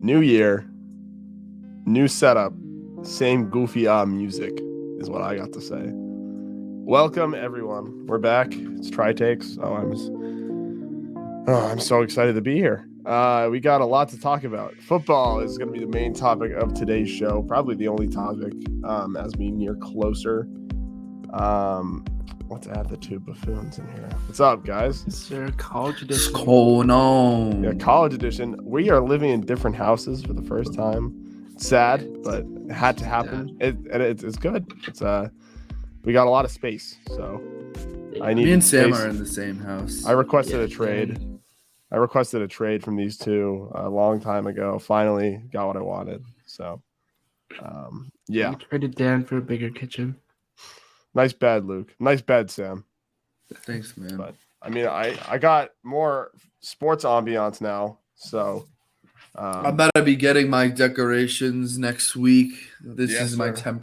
New year, new setup, same goofy music is what I got to say. Welcome everyone. We're back. It's Trey Takes. I'm so excited to be here. We got a lot to talk about. Football is going to be the main topic of today's show, probably the only topic as we near closer. Let's add the two buffoons in here. What's up, guys? Sir, college edition. Yeah, college edition. We are living in different houses for the first time. It's sad, but it had to happen. It's good. We got a lot of space, so I need. Me and Sam are in the same house. I requested a trade. I requested a trade from these two a long time ago. Finally got what I wanted. So, yeah. You traded Dan for a bigger kitchen. Nice bed, Luke. Nice bed, Sam. Thanks, man. But I mean, I got more sports ambiance now. So I'm about to be getting my decorations next week. This is my sir.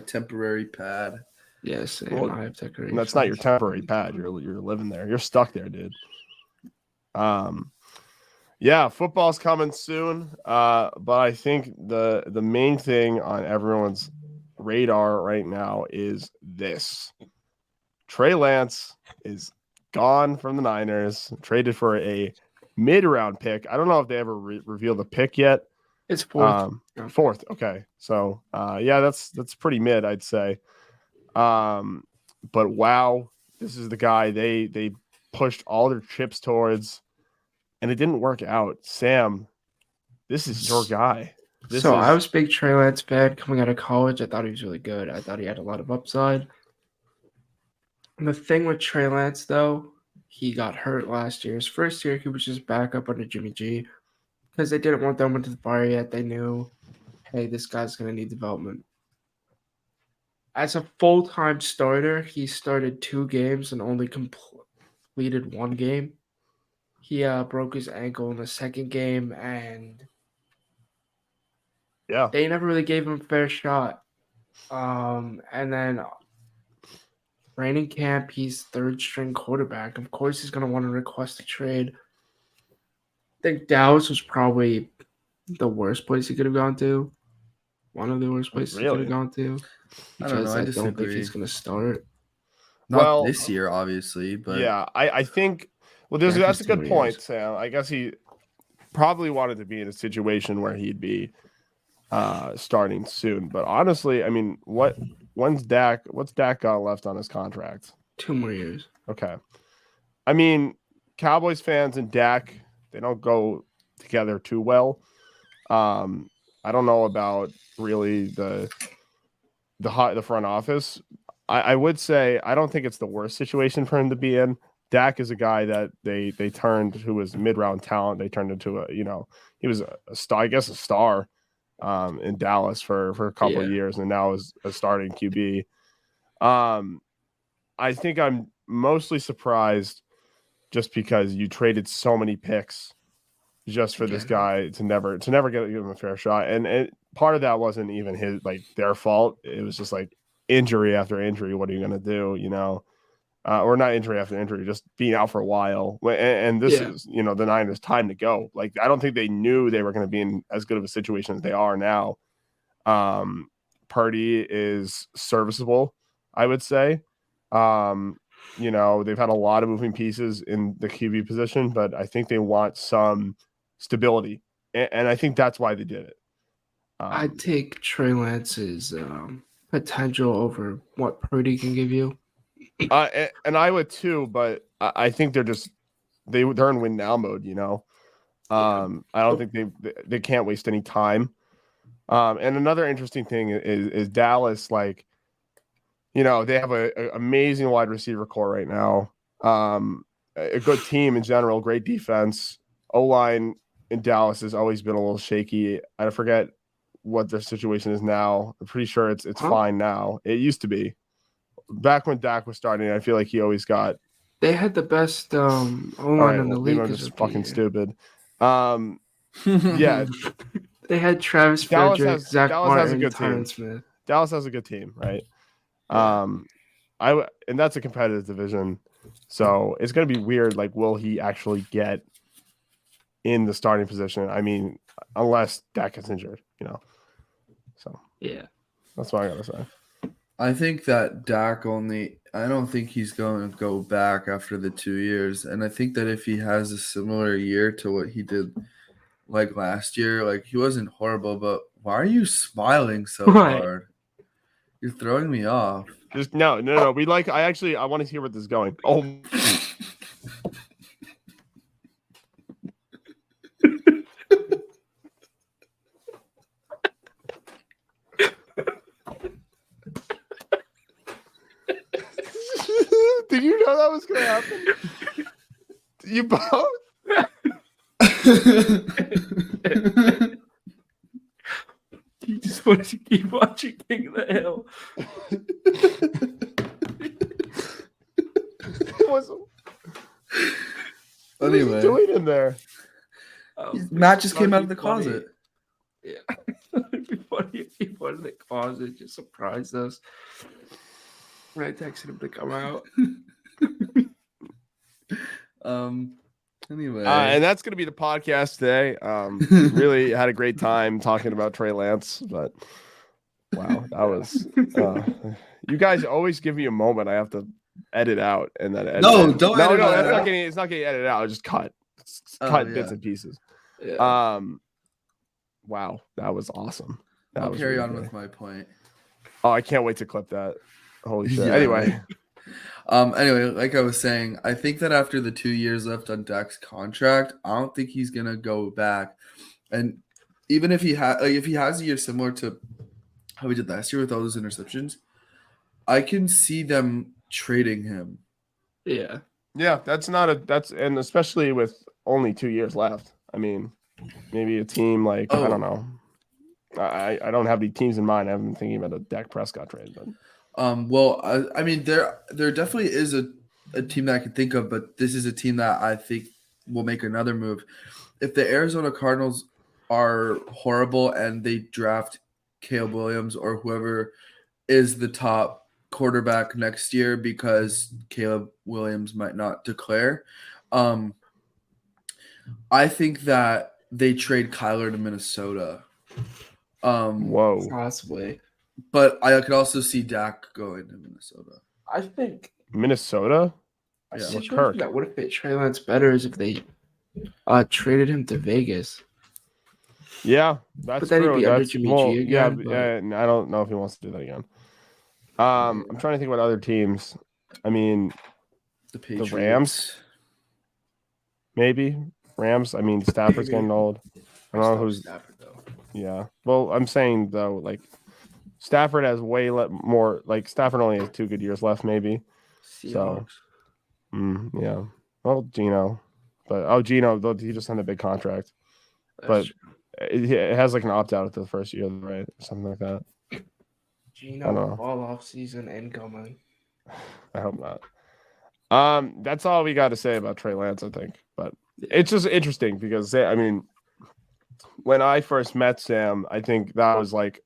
temporary pad. Yes, Well, I have decorations. that's not your temporary pad. You're living there. You're stuck there, dude. Yeah, football's coming soon. But I think the main thing on everyone's radar right now is this. Trey Lance is gone from the Niners, traded for a mid-round pick. I don't know if they ever revealed the pick yet. It's fourth. Fourth. Okay. So, yeah, that's pretty mid, I'd say. But wow, this is the guy they pushed all their chips towards, and it didn't work out. Sam, this is your guy. I was a big Trey Lance fan coming out of college. I thought he was really good. I thought he had a lot of upside. And the thing with Trey Lance, though, he got hurt last year. His first year, he was just back up under Jimmy G because they didn't want them into the fire yet. They knew, hey, this guy's going to need development. As a full-time starter, he started 2 games and only completed 1 game. He broke his ankle in the second game, and they never really gave him a fair shot. And then training camp, he's third-string quarterback. Of course, he's going to want to request a trade. I think Dallas was probably the worst place he could have gone to. One of the worst places he could have gone to. I don't know. I disagree. Don't think he's going to start. Not this year, obviously, but yeah, I think. Well, that's a good point, Sam. I guess he probably wanted to be in a situation where he'd be starting soon. But honestly, I mean, what's Dak got left on his contract? 2 more years. Okay. I mean, Cowboys fans and Dak, they don't go together too well. I don't know about really the front office. I would say I don't think it's the worst situation for him to be in. Dak is a guy that they turned, who was mid-round talent. They turned into he was a star, I guess a star in Dallas for a couple of years, and now is a starting QB. I think I'm mostly surprised just because you traded so many picks just for this guy to never give him a fair shot. And part of that wasn't even their fault. It was just like injury after injury. What are you going to do? Or not injury after injury, just being out for a while. And this is, the Niners' time to go. Like, I don't think they knew they were going to be in as good of a situation as they are now. Purdy is serviceable, I would say. They've had a lot of moving pieces in the QB position, but I think they want some stability. And I think that's why they did it. I'd take Trey Lance's potential over what Purdy can give you. And I would too, but I think they're in win now mode, I don't think they can't waste any time. And another interesting thing is Dallas, they have an amazing wide receiver core right now. A good team in general, great defense. O-line in Dallas has always been a little shaky. I forget what their situation is now. I'm pretty sure it's fine now. It used to be. Back when Dak was starting, I feel like he always got. They had the best O-line in the league. I'm just fucking stupid. Yeah, they had Travis Frederick, Zach Martin, has a good Tyron team. Smith. Dallas has a good team, right? And that's a competitive division, so it's gonna be weird. Like, will he actually get in the starting position. I mean, unless Dak gets injured, So Yeah. that's what I gotta say. I think that Dak I don't think he's going to go back after the 2 years. And I think that if he has a similar year to what he did like last year, like he wasn't horrible, but why are you smiling so Right. hard? You're throwing me off. Just no. I want to hear where this is going. Oh, did you know that was gonna happen? You both? You just wanted to keep watching King of the Hill. It was. What was he Anyway, doing in there? Matt just came out of It'd the be funny. closet. Yeah. It'd be funny if he went in the closet, just surprised us. I texted him to come out. Anyway, And that's gonna be the podcast today. Really had a great time talking about Trey Lance, but wow, that was. You guys always give me a moment I have to edit out, and then edit No, in. don't No, edit no, it that's out. not getting. It's not getting edited out. Just cut. Oh, Cut yeah. bits and pieces. Yeah. Wow, that was awesome. That I'll was carry really on great. with my point. Oh, I can't wait to clip that. Holy shit. Yeah, Anyway. Anyway, like I was saying, I think that after the 2 years left on Dak's contract, I don't think he's gonna go back. And even if he if he has a year similar to how he did last year with all those interceptions, I can see them trading him. Yeah. Yeah, and especially with only 2 years left. I mean, maybe a team like I don't know. I don't have any teams in mind. I haven't been thinking about a Dak Prescott trade, but Well, I mean, there definitely is a team that I can think of, but this is a team that I think will make another move. If the Arizona Cardinals are horrible and they draft Caleb Williams or whoever is the top quarterback next year because Caleb Williams might not declare, I think that they trade Kyler to Minnesota. whoa. Possibly. But I could also see Dak going to Minnesota. I think Minnesota? a Yeah. situation that would have fit Trey Lance better is if they traded him to Vegas. Yeah, that's But then he'd true. be under That's Jimmy well, G yeah, again, but- and I don't know if he wants to do that again. I'm trying to think about other teams. I mean, The Patriots. Rams? Maybe Rams. I mean, Stafford's Maybe. getting old. I don't know who's. Stafford, though. Yeah. Well, I'm saying though, like Stafford has way more. Like Stafford only has 2 good years left, maybe. Seahawks. Yeah. Well, Gino, though he just signed a big contract, but it has like an opt out at the first year, right, or something like that. I don't Gino know. all off season incoming. I hope not. That's all we got to say about Trey Lance, I think. But it's just interesting because I mean, when I first met Sam, I think that was like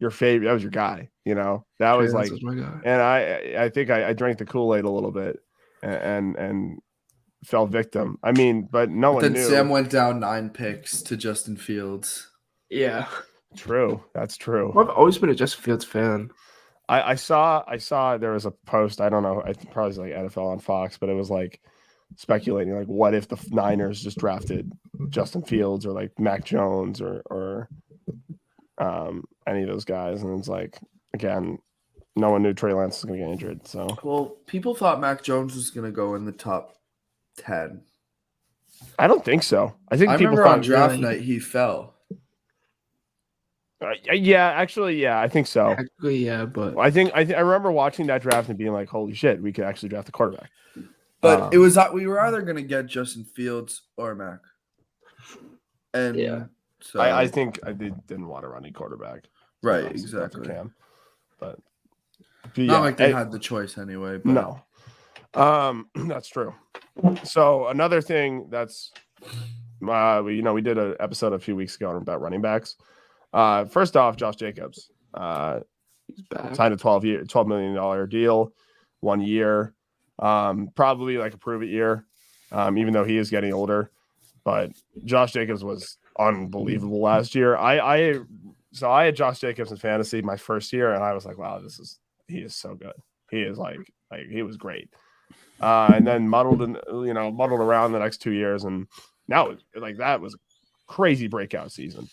your favorite. That was your guy. That was Trey like, Lance was my guy. and I think I drank the Kool-Aid a little bit and fell victim. I mean, but no one Then knew. Sam went down 9 picks to Justin Fields. Yeah. True. That's true. I've always been a Justin Fields fan. I saw there was a post. I don't know. I think probably like NFL on Fox, but it was like speculating like what if the Niners just drafted Justin Fields or like Mac Jones or any of those guys, and it's like again, no one knew Trey Lance was going to get injured. So Well, people thought Mac Jones was going to go in the top 10. I don't think so. I think I people remember thought on draft night he fell. yeah, actually, yeah, I think so. Actually, yeah, but I remember watching that draft and being like, "Holy shit, we could actually draft a quarterback." But it was we were either going to get Justin Fields or Mac. And Yeah. so I think they didn't want to run a quarterback. right, Obviously, that's exactly. Cam. But Not like they had the choice anyway. But No. That's true. So another thing that's we did an episode a few weeks ago about running backs. First off, Josh Jacobs he's back. signed a $12 million deal, 1 year. Probably like a prove it year, even though he is getting older. but Josh Jacobs was unbelievable last year. I had Josh Jacobs in fantasy my first year, and I was like, wow, he is so good. He is like he was great. And then muddled around the next 2 years, and now like that was a crazy breakout season.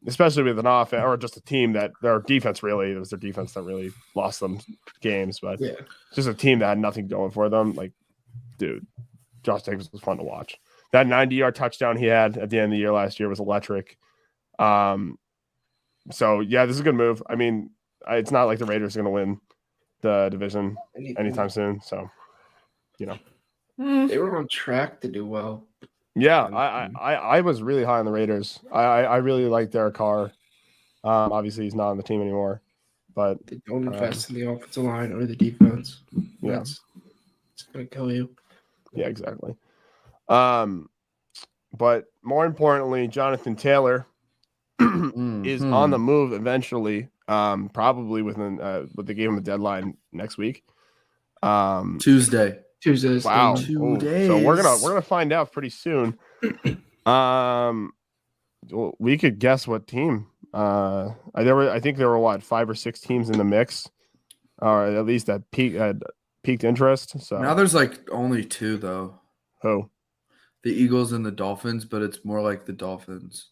Especially with an offense or just a team that their defense really it was their defense that really lost them games, but just a team that had nothing going for them. Like, dude, Josh Jacobs was fun to watch. That 90-yard touchdown he had at the end of the year last year was electric. So yeah, this is a good move. I mean, it's not like the Raiders are going to win the division anytime soon. So, they were on track to do well. Yeah, I was really high on the Raiders. I really like Derek Carr. Obviously, he's not on the team anymore, but they don't invest in the offensive line or the defense. Yeah, it's going to kill you. Yeah, exactly. But more importantly, Jonathan Taylor is on the move eventually. Probably within they gave him a deadline next week. Tuesday. Wow. 2 days. So we're gonna find out pretty soon. We could guess what team. I think there were what 5 or 6 teams in the mix, or at least that peaked interest. So now there's like only 2 though. Who? The Eagles and the Dolphins, but it's more like the Dolphins.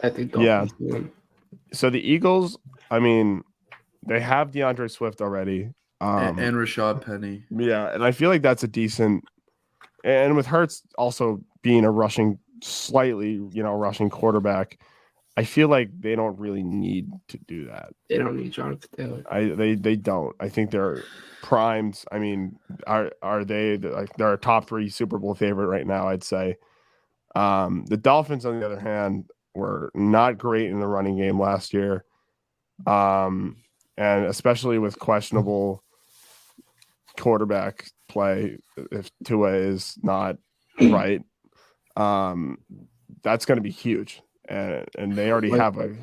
I think Dolphins win. So the Eagles, I mean, they have DeAndre Swift already. And Rashad Penny. Yeah, and I feel like that's a decent – and with Hurts also being a rushing quarterback, I feel like they don't really need to do that. They don't need Jonathan Taylor. They don't. I think they're primed. I mean, are they – they're a top 3 Super Bowl favorite right now, I'd say. The Dolphins, on the other hand, were not great in the running game last year. And especially with questionable quarterback play, if Tua is not right, that's going to be huge. And they already have a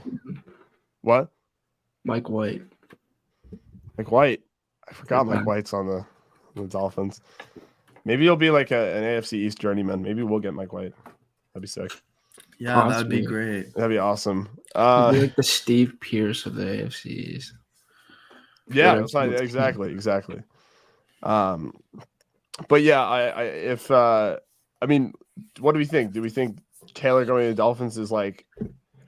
what? Mike White. Mike White. I forgot Mike White's on the Dolphins. Maybe he'll be like an AFC East journeyman. Maybe we'll get Mike White. That'd be sick. Yeah, that'd be great. That'd be awesome. He'd be like the Steve Pierce of the AFCs. Yeah, that's not, exactly. But yeah, I mean, what do we think? Do we think Taylor going to the Dolphins is like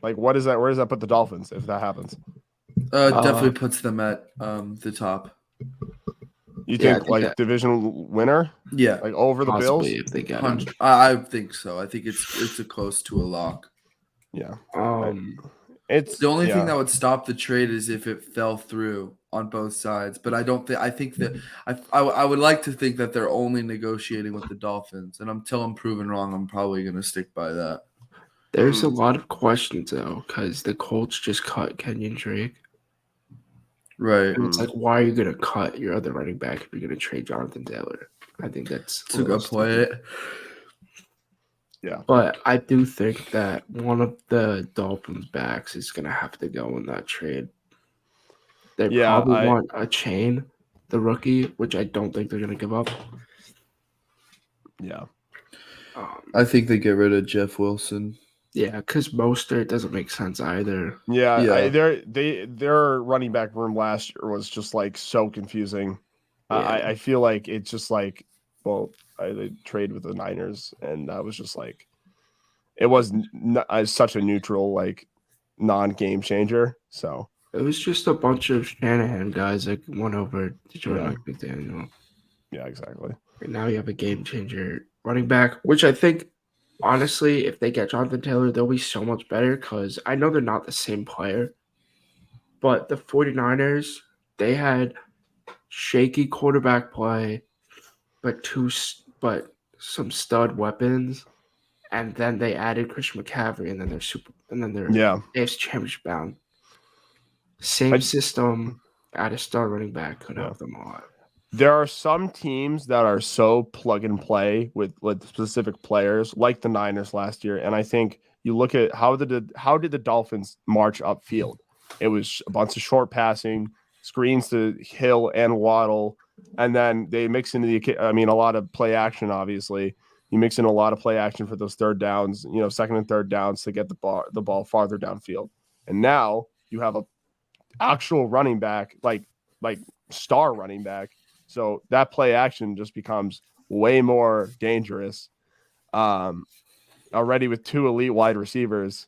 what is that? Where does that put the Dolphins if that happens? Definitely puts them at the top. You think division winner? Yeah, like over the Bills. If they get him. I think so. I think it's a close to a lock. Yeah. It's the only thing that would stop the trade is if it fell through on both sides. But I don't think. I think that I would like to think that they're only negotiating with the Dolphins, and until I'm proven wrong, I'm probably going to stick by that. There's a lot of questions though, because the Colts just cut Kenyon Drake. Right. And it's like, why are you going to cut your other running back if you're going to trade Jonathan Taylor? I think that's a good play. Yeah. But I do think that one of the Dolphins backs is going to have to go in that trade. They probably want a chain, the rookie, which I don't think they're going to give up. Yeah. I think they get rid of Jeff Wilson. Yeah, because Mostert doesn't make sense either. Yeah. Their running back room last year was just like so confusing. Yeah. I feel like it's just like, well, they trade with the Niners, and that was just like, it was such a neutral, like, non-game changer. So it was just a bunch of Shanahan guys that went over to join McDaniel. Yeah, exactly. And now you have a game changer running back, which I think, honestly, if they get Jonathan Taylor, they'll be so much better because I know they're not the same player. But the 49ers, they had shaky quarterback play, but some stud weapons, and then they added Christian McCaffrey, and then they're AFC Championship bound. Same system, add a star running back could help them a lot. There are some teams that are so plug and play with specific players, like the Niners last year, and I think you look at how did the Dolphins march upfield? It was a bunch of short passing, screens to Hill and Waddle. And then they mix into a lot of play action, obviously. You mix in a lot of play action for those third downs, second and third downs to get the ball farther downfield. And now you have a actual running back, like star running back. So that play action just becomes way more dangerous. Already with 2 elite wide receivers,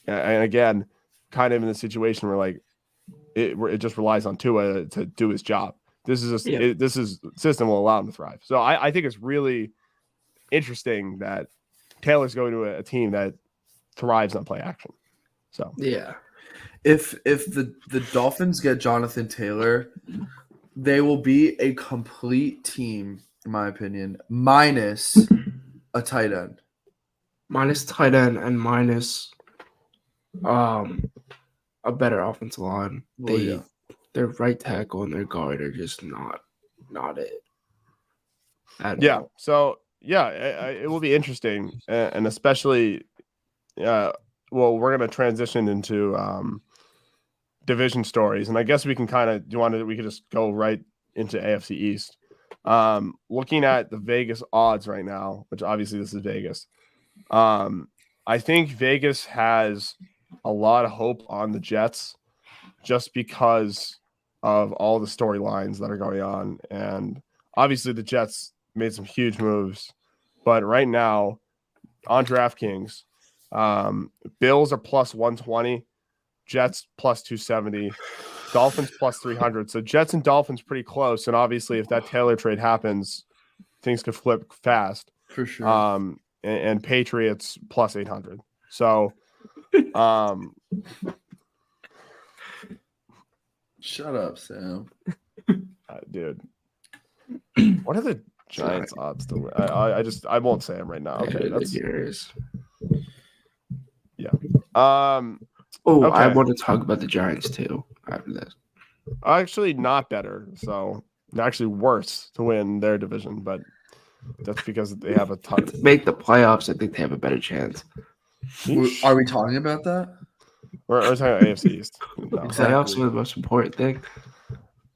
and again, kind of in the situation where it just relies on Tua to do his job. This system will allow him to thrive. So I think it's really interesting that Taylor's going to a team that thrives on play action. So Yeah. If the Dolphins get Jonathan Taylor, they will be a complete team, in my opinion, minus a tight end. Minus tight end and minus a better offensive line. Well, Their right tackle and their guard are just not it. All. So it will be interesting, and especially we're going to transition into division stories, and I guess we can we could just go right into AFC East. Looking at the Vegas odds right now, which obviously this is Vegas. I think Vegas has a lot of hope on the Jets just because of all the storylines that are going on. And obviously the Jets made some huge moves, but right now on DraftKings, Bills are plus 120, Jets plus 270, Dolphins plus 300. So Jets and Dolphins pretty close. And obviously if that Taylor trade happens, things could flip fast. For sure. And Patriots plus 800. So, shut up, Sam. Dude, what are the Giants odds to win? I won't say them right now. Okay, that's yours. Yeah. Okay. I want to talk about the Giants too after this. Actually, not better. So they're actually worse to win their division, but that's because they have a ton. To make the playoffs, I think they have a better chance. Are we talking about that? We're talking about AFC East. No. Exactly. Playoffs are the most important thing.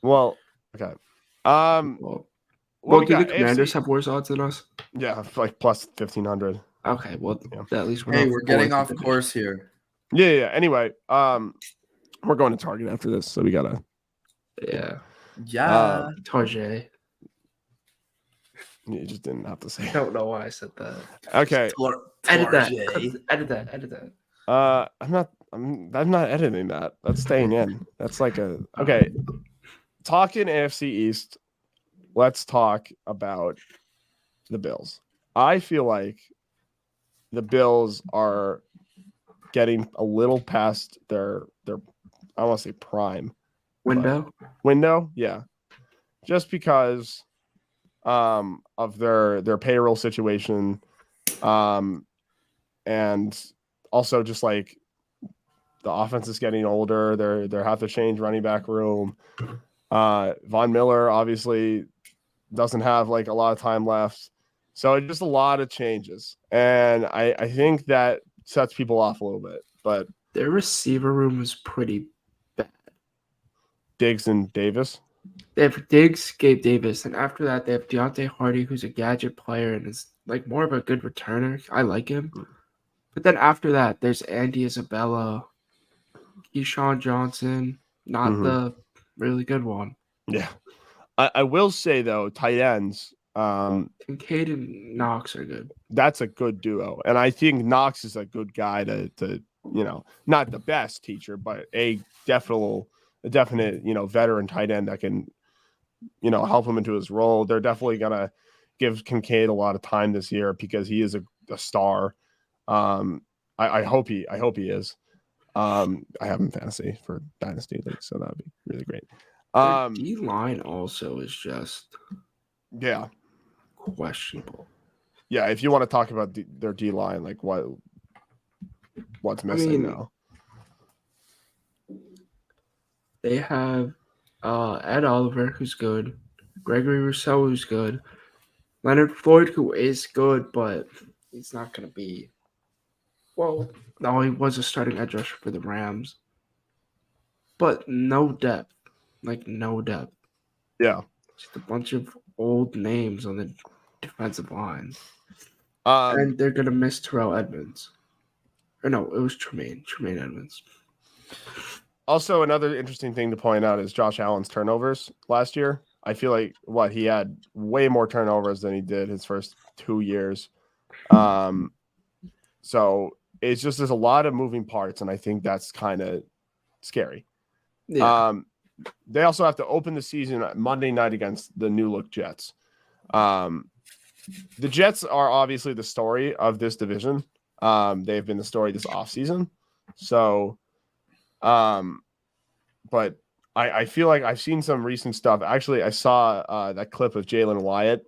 Well, okay. Do the Commanders have worse odds than us? Yeah, like plus 1,500. Okay, well, at least we're getting off course here. Yeah. Anyway, we're going to Target after this, so we gotta. Yeah. Target. You just didn't have to say. I don't know why I said that. Okay. Edit that. I'm not editing that. That's staying in. That's like okay. Talking AFC East, let's talk about the Bills. I feel like the Bills are getting a little past their I want to say prime window. Yeah. Just because of their payroll situation, and also just like the offense is getting older. They have to change running back room. Von Miller obviously doesn't have like a lot of time left, so just a lot of changes, and I think that sets people off a little bit. But their receiver room is pretty bad. Diggs and Davis. They have Diggs, Gabe Davis, and after that they have Deontay Hardy, who's a gadget player and is like more of a good returner. I like him. But then after that, there's Andy Isabella, Keyshawn Johnson, not the really good one. Yeah. I will say, though, tight ends. Kincaid and Knox are good. That's a good duo. And I think Knox is a good guy to not the best teacher, but a definite, veteran tight end that can, help him into his role. They're definitely going to give Kincaid a lot of time this year because he is a star. I hope he is. I have him fantasy for Dynasty League, so that would be really great. D line also is just questionable. Yeah, if you want to talk about their D line, like what's missing now? They have Ed Oliver, who's good, Gregory Rousseau, who's good, Leonard Floyd, who is good, but he's not going to be. Well, no, he was a starting edge rusher for the Rams, but no depth. Like, no depth. Yeah. Just a bunch of old names on the defensive line. And they're gonna miss Terrell Edmonds. Or no, it was Tremaine Edmonds. Also, another interesting thing to point out is Josh Allen's turnovers last year. I feel like he had way more turnovers than he did his first 2 years. So it's just there's a lot of moving parts, and I think that's kind of scary. Yeah. They also have to open the season Monday night against the new look Jets. The Jets are obviously the story of this division. They've been the story this offseason. So, but I feel like I've seen some recent stuff. Actually, I saw that clip of Jalen Wyatt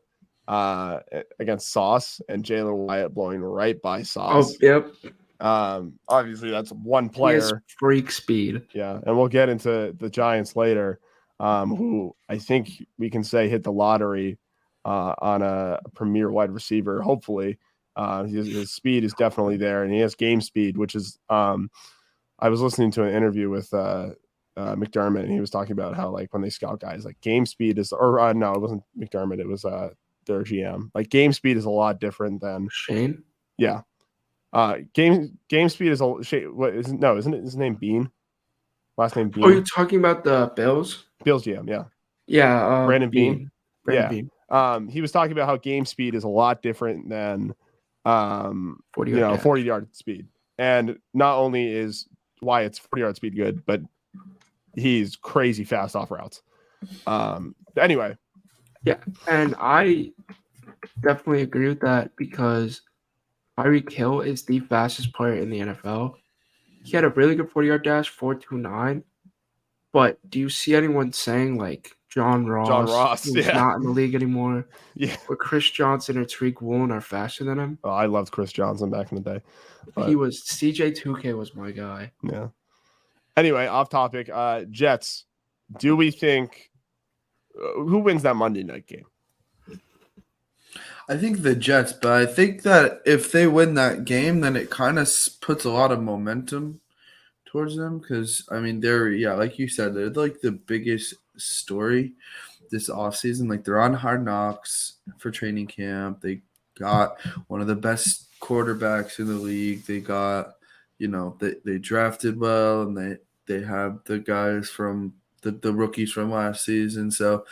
against Sauce, and Jalen Wyatt blowing right by Sauce. Oh, yep. Obviously, that's one He player. has freak speed. Yeah, and we'll get into the Giants later, who I think we can say hit the lottery on a premier wide receiver. Hopefully, his speed is definitely there, and he has game speed, which is. I was listening to an interview with McDermott, and he was talking about how when they scout guys, game speed is, or no, it wasn't McDermott, it was their GM. Game speed is a lot different than Shane. Yeah. Game speed is isn't it his name Bean? Last name Bean. Oh, you're talking about the Bills? Bills GM, yeah. Yeah, Brandon Bean. Brandon Bean. He was talking about how game speed is a lot different than 40-yard speed. And not only is Wyatt's 40-yard speed good, but he's crazy fast off routes. Anyway. Yeah, and I definitely agree with that because Tyreek Hill is the fastest player in the NFL. He had a really good 40-yard dash, 4.29. But do you see anyone saying John Ross who's not in the league anymore? Yeah. Or Chris Johnson or Tariq Woolen are faster than him? Oh, I loved Chris Johnson back in the day. He was CJ2K was my guy. Yeah. Anyway, off topic. Jets. Do we think who wins that Monday night game? I think the Jets, but I think that if they win that game, then it kind of puts a lot of momentum towards them because, they're, like you said, they're the biggest story this offseason. They're on Hard Knocks for training camp. They got one of the best quarterbacks in the league. They got, they drafted well, and they have the guys from the rookies from last season. So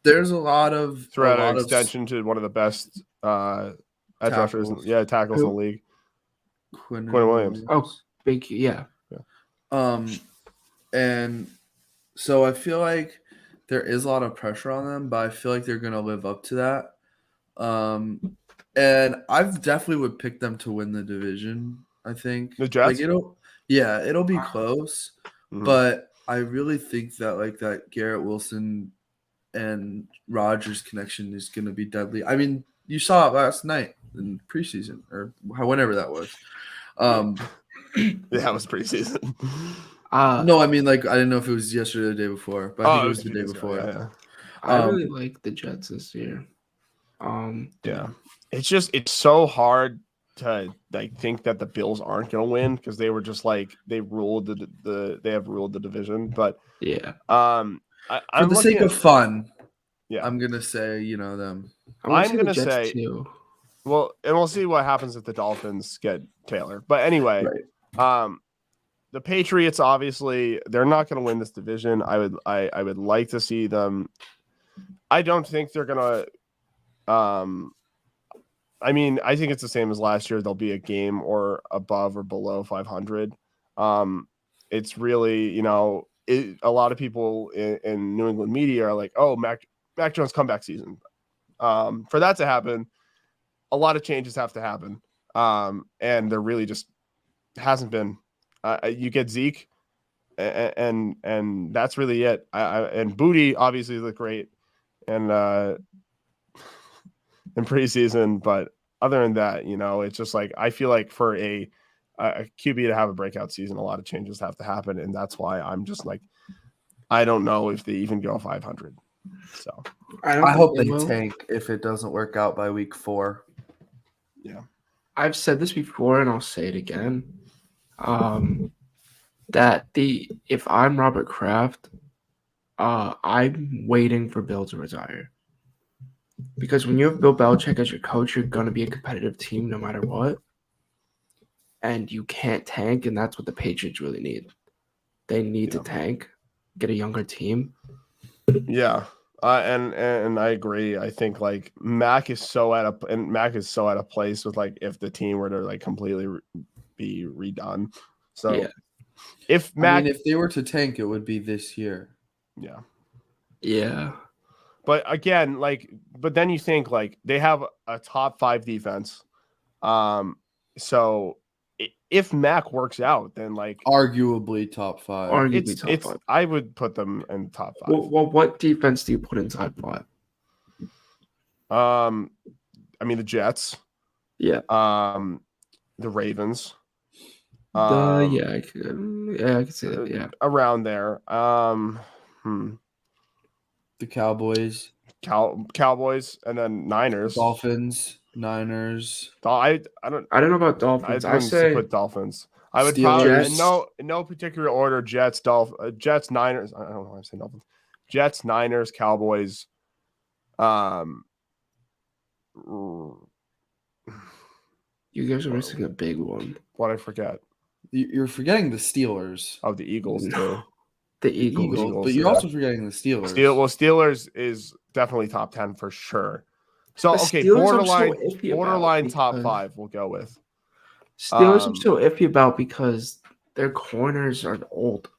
there's a lot of extension to one of the best edge rushers, tackles in the league. Quinn Williams. Oh, big, yeah. And so I feel like there is a lot of pressure on them, but I feel like they're gonna live up to that. And I've definitely would pick them to win the division. I think the Jets. It'll be close, but I really think that that Garrett Wilson and Rodgers connection is going to be deadly. You saw it last night in preseason or whenever that was. That was preseason. No, I didn't know if it was yesterday or the day before, but I think it was the day before. Yeah. I really like the Jets this year. Yeah. It's so hard to think that the Bills aren't going to win because they were just they ruled they have ruled the division, but yeah. For the sake of fun, yeah, I'm gonna say them. I'm gonna say too. Well, and we'll see what happens if the Dolphins get Taylor. But anyway, the Patriots obviously they're not going to win this division. I would like to see them. I don't think they're gonna. I think it's the same as last year. They'll be a game or above or below 500. It's really a lot of people in New England media are like, oh, Mac Jones comeback season. For that to happen, a lot of changes have to happen. And there really just hasn't been. You get Zeke, and that's really it. And Booty obviously looked great, and in preseason, but other than that, it's just I feel like for a QB to have a breakout season, a lot of changes have to happen, and that's why I'm just I don't know if they even go 500. So I hope they tank if it doesn't work out by week 4. Yeah, I've said this before, and I'll say it again. That if I'm Robert Kraft, I'm waiting for Bill to retire. Because when you have Bill Belichick as your coach, you're going to be a competitive team no matter what. And you can't tank, and that's what the Patriots really need. They need to tank, get a younger team. Yeah. And I agree. I think like Mac is so at a place with like if the team were to like completely be redone. So if Mac, if they were to tank, it would be this year. Yeah. But again, but then you think like they have a top 5 defense. So if Mac works out, then like arguably top 5. Arguably top 5. I would put them in top 5. Well, what defense do you put in top 5? I mean the Jets. Yeah. The Ravens. I could say that. Yeah. Around there. The Cowboys. Cowboys and then Niners. Dolphins, Niners. I don't know about Dolphins. I say put Dolphins. I would Steelers. probably in no particular order. Jets, Jets, Niners. I don't know why I'm saying Dolphins. Jets, Niners, Cowboys. You guys are missing a big one. What I forget? You're forgetting the Steelers. Oh, the Eagles too. The Eagles, but you're also forgetting the Steelers. Steelers is definitely top 10 for sure. So The okay, Steelers borderline top 5. We'll go with Steelers. I'm so iffy about because their corners are old.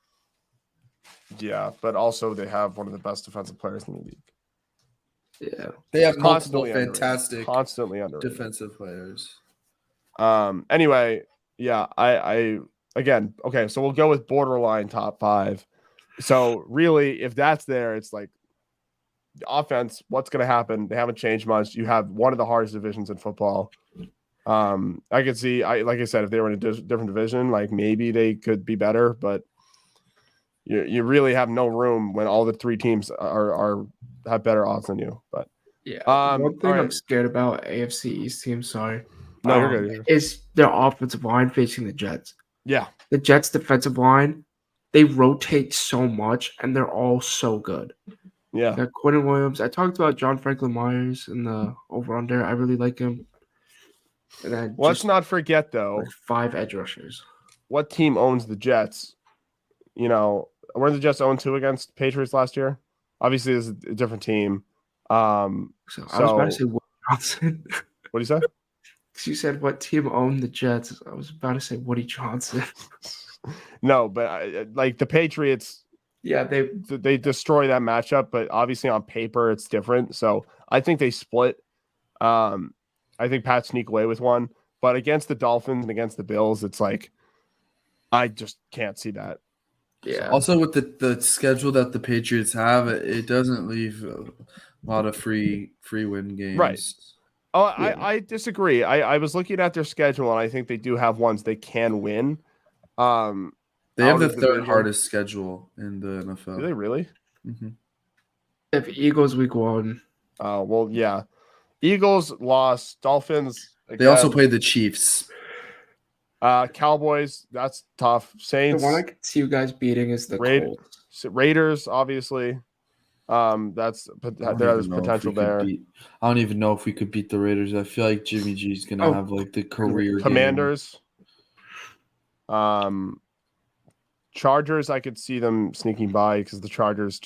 Yeah, but also they have one of the best defensive players in the league. Yeah, they have multiple fantastic, constantly underrated defensive players. Anyway, yeah, I again, okay, so we'll go with borderline top 5. So really, if that's there, it's like the offense. What's going to happen? They haven't changed much. You have one of the hardest divisions in football. I could see, like I said, if they were in a different division, like maybe they could be better, but you really have no room when all the 3 teams have better odds than you. But yeah, one thing I'm scared about AFC East team. Sorry, no, you're good. Is their offensive line facing the Jets? Yeah, the Jets' defensive line. They rotate so much, and they're all so good. Yeah. Quentin Williams. I talked about John Franklin Myers in the over-under. I really like him. And then let's not forget, though, 5 edge rushers. What team owns the Jets? Were the Jets 0-2 against Patriots last year? Obviously, it's a different team. I was about to say Woody Johnson. What did you say? You said what team owned the Jets. I was about to say Woody Johnson. No, but like the Patriots, yeah, they destroy that matchup. But obviously on paper it's different. So I think they split. I think Pat sneak away with one, but against the Dolphins and against the Bills, it's like I just can't see that. Yeah. Also with the schedule that the Patriots have, it doesn't leave a lot of free win games. Right. Oh, yeah. I disagree. I was looking at their schedule, and I think they do have ones they can win. They have the 3rd hardest schedule in the NFL. Do they really? Mm-hmm. If Eagles week 1. Well, yeah. Eagles lost. Dolphins. Again. They also played the Chiefs. Cowboys. That's tough. Saints. The one I can see you guys beating is the Colts. Raiders, obviously. There's potential there. I don't even know if we could beat the Raiders. I feel like Jimmy G's gonna have like the career Commanders. Chargers, I could see them sneaking by because the Chargers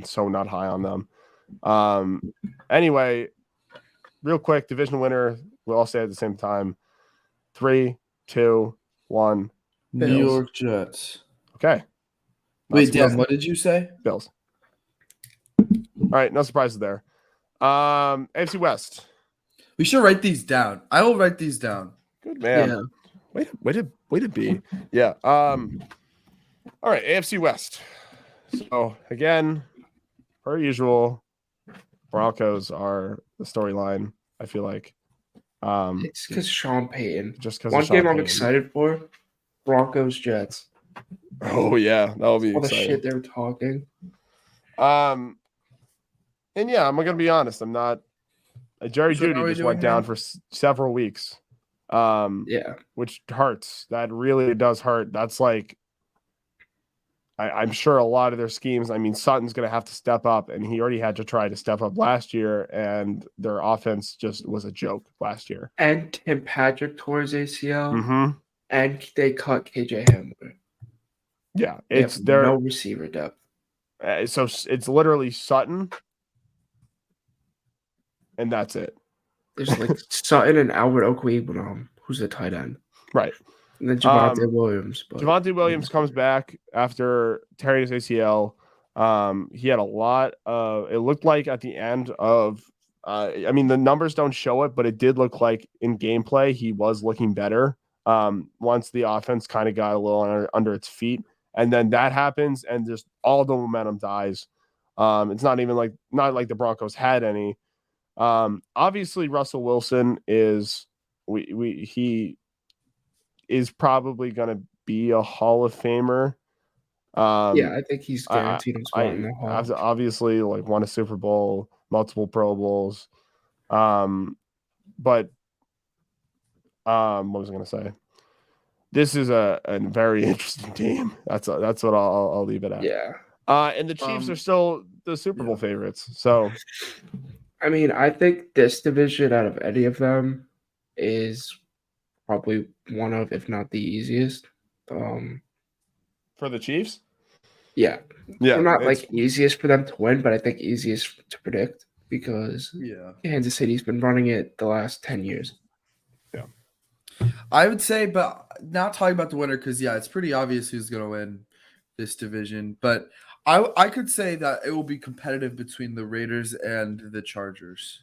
so not high on them. Anyway, real quick, division winner, we'll all say at the same time. 3, 2, 1. New York Jets. Okay. Wait, Dan, what did you say? Bills. All right, no surprises there. AFC West. We should write these down. I will write these down. Good man. Yeah. Way to be. Yeah. All right, AFC West. So again, per usual, Broncos are the storyline. I feel like. It's because Sean Payton. Just because one game I'm excited for, Broncos Jets. Oh yeah, that'll be all exciting. The shit they were talking. And yeah, I'm gonna be honest. I'm not. Jerry Jeudy just went down for several weeks. Yeah, which hurts. That really does hurt. That's like, I'm sure a lot of their schemes. I mean, Sutton's going to have to step up, and he already had to try to step up last year, and their offense just was a joke last year. And Tim Patrick tore his ACL, Mm-hmm. and they cut KJ Hamler. Yeah, They it's have their no receiver depth. so it's literally Sutton, and that's it. There's like Sutton and Albert Okwuegbunam, who's the tight end, Right. and then Javonte Williams. But Javonte Williams comes back after tearing his ACL. He had a lot of. It looked like at the end of. I mean, the numbers don't show it, but it did look like in gameplay he was looking better. Once the offense kind of got a little under its feet, and then that happens, and just all the momentum dies. It's not like the Broncos had any. Obviously, Russell Wilson is he is probably going to be a Hall of Famer. yeah, I think he's guaranteed a spot in the Hall. Obviously, like won a Super Bowl, multiple Pro Bowls. But what was I going to say? This is a very interesting team. That's what I'll leave it at. Yeah. And the Chiefs are still the Super Bowl favorites. So, I mean, I think this division out of any of them is probably one of, if not the easiest. for the Chiefs, Yeah. yeah, Well, not like easiest for them to win, but I think easiest to predict because Kansas City's been running it the last 10 years. Yeah. I would say, but not talking about the winner because, it's pretty obvious who's going to win this division. But I could say that it will be competitive between the Raiders and the Chargers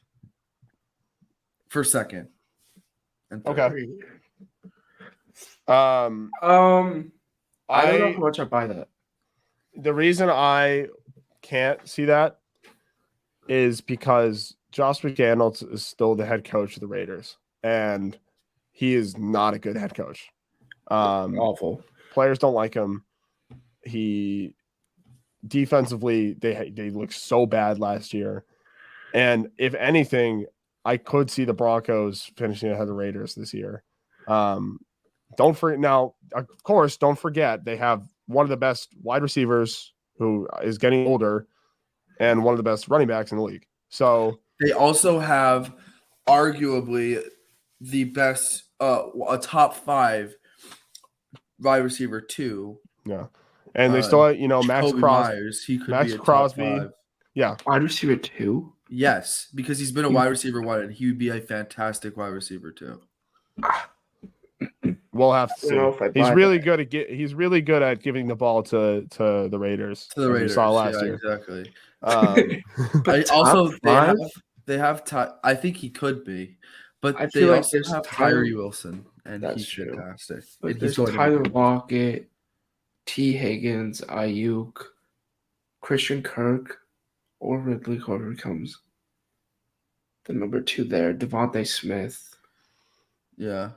for second. And third. Okay. I don't know how much I buy that. The reason I can't see that is because Josh McDaniels is still the head coach of the Raiders, and he is not a good head coach. Awful. Players don't like him. He defensively, they looked so bad last year, and if anything, I could see the Broncos finishing ahead of the Raiders this year. Don't forget now, of course, don't forget they have one of the best wide receivers who is getting older and one of the best running backs in the league. So they also have arguably the best, a top 5 wide receiver too. Yeah. And they still have, Max Crosby. Myers, he could Max be a Crosby. top 5. Yeah. Wide receiver 2? Yes, because he's been a wide receiver 1 and he would be a fantastic wide receiver 2. We'll have to see. He's really good at giving the ball to the Raiders. To the Raiders, we saw last year. Exactly. But also, five? they have I think he could be, but I they feel like also there's have Tyree Wilson, and That's he's true. fantastic. But And there's going to be Tyler good. Lockett, T. Higgins, Ayuk, Christian Kirk, or Ridley, whoever comes. The number 2 there, Devontae Smith. Yeah,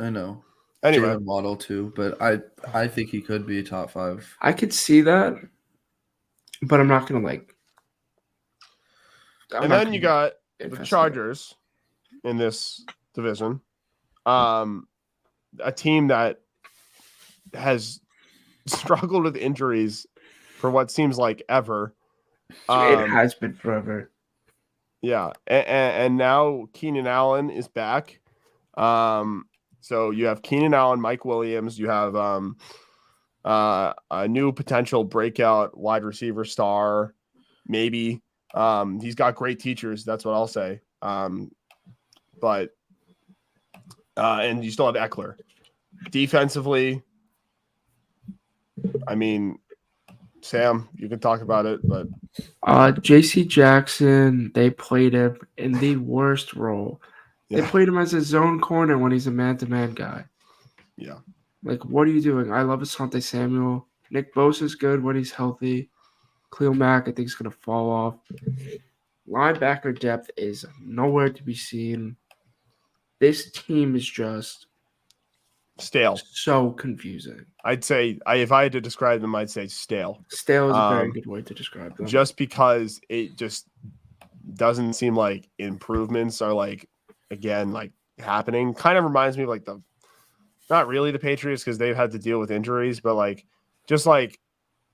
I know. Anyway, Jalen Waddle too, but I think he could be top 5. I could see that, but I'm not gonna like. and then you got the Chargers in this division, a team that has struggled with injuries for what seems like ever. It has been forever. Yeah, and now Keenan Allen is back. So you have Keenan Allen, Mike Williams. You have a new potential breakout wide receiver star, maybe. He's got great teachers. That's what I'll say. But and you still have Eckler. Defensively, I mean, Sam, you can talk about it, but J.C. Jackson, they played him in the worst role. They played him as a zone corner when he's a man-to-man guy. Yeah. Like, what are you doing? I love Asante Samuel. Nick Bosa's good when he's healthy. Khalil Mack, I think, is going to fall off. Linebacker depth is nowhere to be seen. This team is just stale. So confusing. I'd say, if I had to describe them, I'd say stale. Stale is a very good way to describe them. Just because it just doesn't seem like improvements are happening. Kind of reminds me of not really the Patriots because they've had to deal with injuries, but just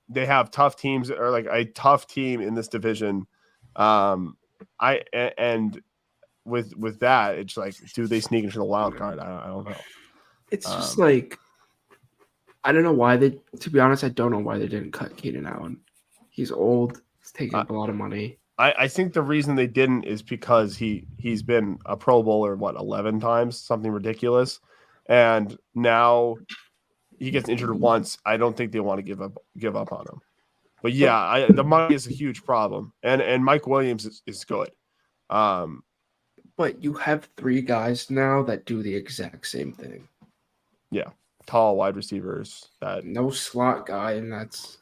they have tough teams or like a tough team in this division. And with that, it's like, do they sneak into the wild card? I don't know. It's just like I don't know why they. To be honest, I don't know why they didn't cut Keenan Allen. He's old. He's taking up a lot of money. I think the reason they didn't is because he's been a Pro Bowler 11 times, something ridiculous, and now he gets injured once. I don't think they want to give up on him. But yeah, the money is a huge problem, and Mike Williams is good. But you have 3 guys now that do the exact same thing. Yeah, tall wide receivers. No slot guy, and that's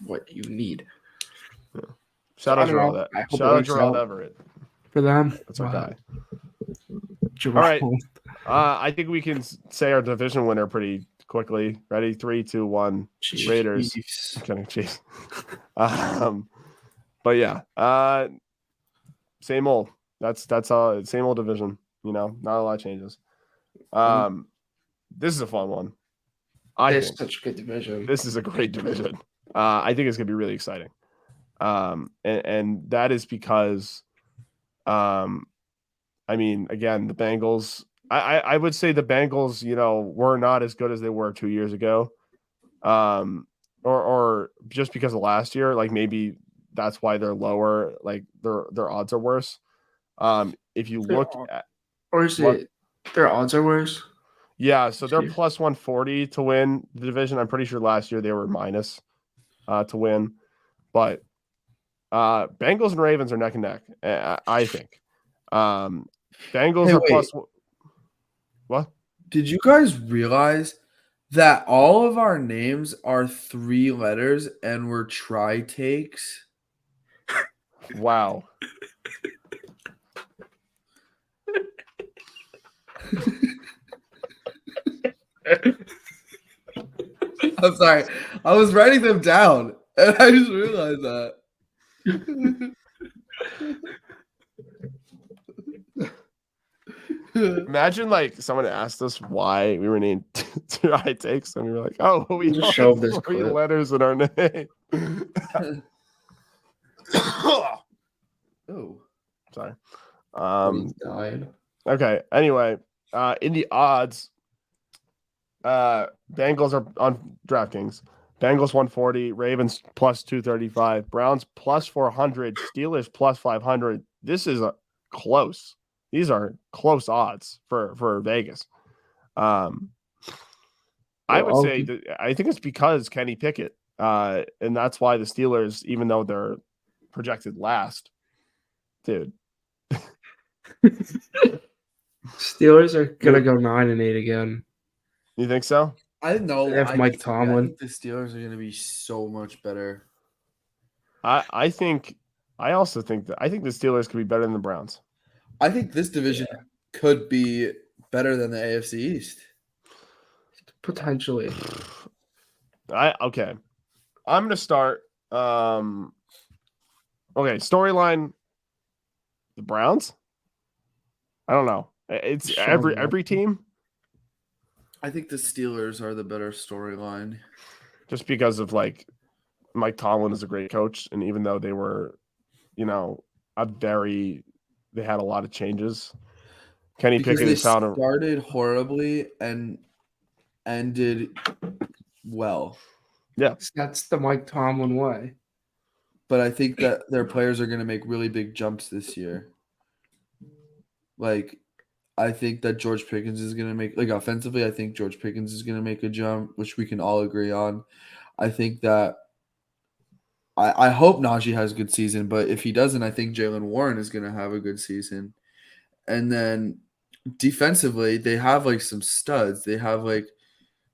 what you need. Yeah. Shout out Gerald Everett for them. That's our guy. Jerome. All right, I think we can say our division winner pretty quickly. Ready? 3, 2, 1. Chiefs. Raiders. Chiefs. But yeah, same old. That's all. Same old division. Not a lot of changes. This is a fun one. It's such a good division. This is a great division. I think it's gonna be really exciting. And that is because, I mean, again, the Bengals. I would say the Bengals, were not as good as they were 2 years ago, or just because of last year. Like maybe that's why they're lower. Like their odds are worse. If you look at, or is it their odds are worse? Yeah, so they're plus 140 to win the division. I'm pretty sure last year they were minus to win, but Bengals and Ravens are neck and neck. I think Bengals are plus. What? Did you guys realize that all of our names are 3 letters and we're takes? Wow. I'm sorry. I was writing them down and I just realized that. Imagine like someone asked us why we were named Two High Takes, and we were like, "Oh, we just showed this 3 clip. letters in our name." Oh, sorry. He died. Okay. Anyway, in the odds, Bengals are on DraftKings. Bengals 140, Ravens plus 235, Browns plus 400, Steelers plus 500. This is close. These are close odds for Vegas. I would say that I think it's because Kenny Pickett, and that's why the Steelers, even though they're projected last, dude. Steelers are gonna go 9-8 again. You think so? I know. They have Mike Tomlin. I think the Steelers are going to be so much better. I also think the Steelers could be better than the Browns. I think this division could be better than the AFC East. Potentially. Okay. I'm gonna start. Okay, storyline. The Browns. I don't know. It's every team. I think the Steelers are the better storyline. Just because of like Mike Tomlin is a great coach, and even though they were, they had a lot of changes. Kenny Pickett has found started horribly and ended well. Yeah, that's the Mike Tomlin way. But I think that their players are going to make really big jumps this year. Like, I think that George Pickens is going to make, like, offensively, I think George Pickens is going to make a jump, which we can all agree on. I think that I hope Najee has a good season, but if he doesn't, I think Jaylen Warren is going to have a good season. And then defensively, they have, like, some studs. They have, like,